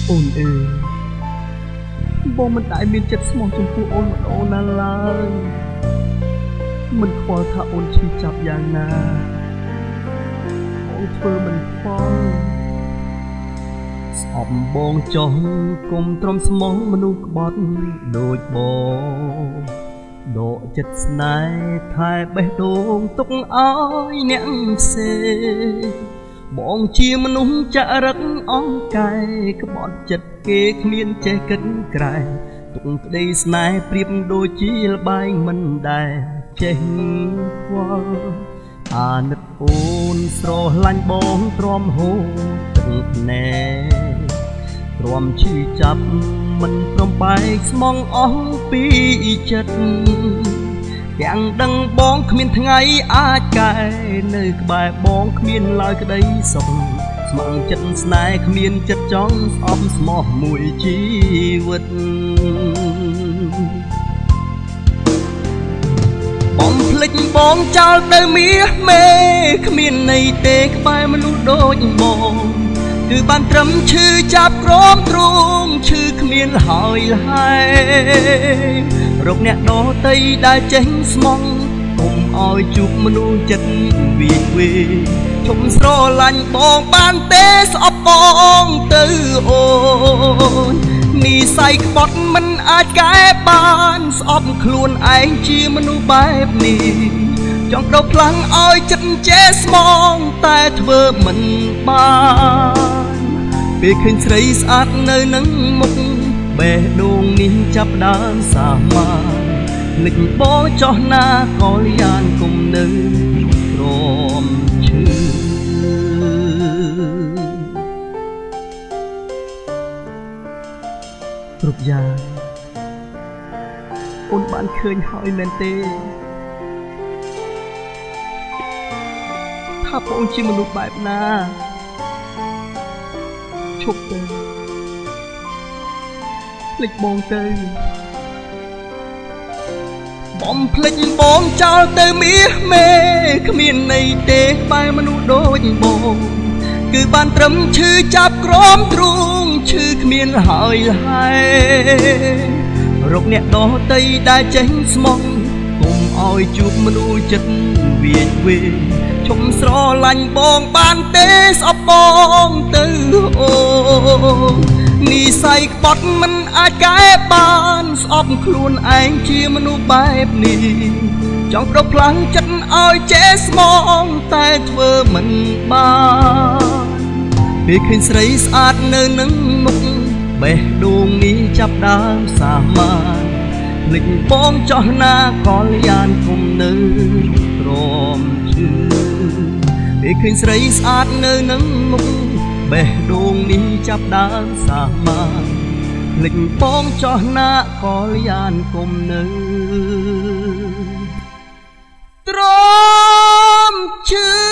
អូនអើយបងមិនដែលមានចិត្តស្មោះចំពោះអូនម្ដងណាឡើយមិនខ្វល់ថាអូនឈឺចាប់យ៉ាងណាអូនធ្វើមិនផងស្អប់បងចុះគុំទ្រាំស្មោះមនុស្សក្បត់ដូចបងដកចិត្តស្នេហ៍ថែបេះដូងទុកឲ្យអ្នកផ្សេងបងជាមនុស្សចរិតអង្កែក្បត់ចិត្តគេគ្មានចេះគិតក្រែងទុកក្តីស្នេហ៍ប្រៀបដូចជាលបែងមិនដែលចេះខ្វល់អាណិតអូនស្រឡាញ់បងទ្រាំហូរទឹកភ្នែកទ្រាំឈឺចាប់មិនព្រមបែកស្មងអស់ពីចិត្តទាំងដឹងបងគ្មានថ្ងៃអាចកែនៅក្បែរបងគ្មានឡើយក្តីសុខស្មងចិត្តស្នេហ៍គ្មានចិត្តចង់ស្អប់ស្មោះមួយជីវិតបងភ្លេចបងចោលទៅមាសមេគ្មានន័យទេក្បែរមនុស្សដូចបងគឺបានត្រឹមឈឺចាប់ក្រមទ្រូងឈឺគ្មានហើយលហើយរកអ្នកដទៃដែលចេញស្មងកុំឲ្យជួបមនុស្សចិត្តវាវេជុំស្រឡាញ់បងបានទេស្អប់បងទៅអូននិស័យក្បត់មិនអាចកែបានស្អប់ខ្លួនឯងជាមនុស្សបែបនេះចង់ដោផ្លាំងឲ្យចិត្តចេះស្មងតែធ្វើមិនបានពេលឃើញស្រីស្អាតនៅនឹងមុខបេះដូងនេះចាប់ដើមសាមាលិចបងចោះណាក៏យ៉ាងគុំនៅព្រមឈឺគ្រប់យ៉ាងអូនបានឃើញហើយមែនទេថាបងជាមនុស្សបែបណាឈប់ទៅភ្លេចបងទៅបំភ្លេចបងចោលទៅមាសមេគ្មានន័យទេក្បែរមនុស្សដូចបងគឺបានត្រឹមឈឺចាប់ក្រមទ្រូងឈឺគ្មានហើយលហើយរកអ្នកដទៃដែលចេញស្មងកុំឲ្យជួបមនុស្សចិត្តវាយវេជុំស្រឡាញ់បងបានទេស្អប់បងទៅអូនិស័យក្បត់មិនអាចកែបានស្អប់ខ្លួនឯងជាមនុស្សបែបនេះចង់ប្រផ្លាំងចិត្តឲ្យចេះស្មងតែធ្វើមិនបានពេលឃើញស្រីស្អាតនៅនឹងមុខបេះដូងនេះចាប់ដើមសាមានភ្លេចបងចោះណាក៏យ៉ាងគុំនៅព្រមឈឺពេលឃើញស្រីស្អាតនៅនឹងមុខបេះដូងនេះចាប់ដើមសាមានភ្លេចបងចោះណាក៏យ៉ាងគុំនៅទ្រាំឈឺ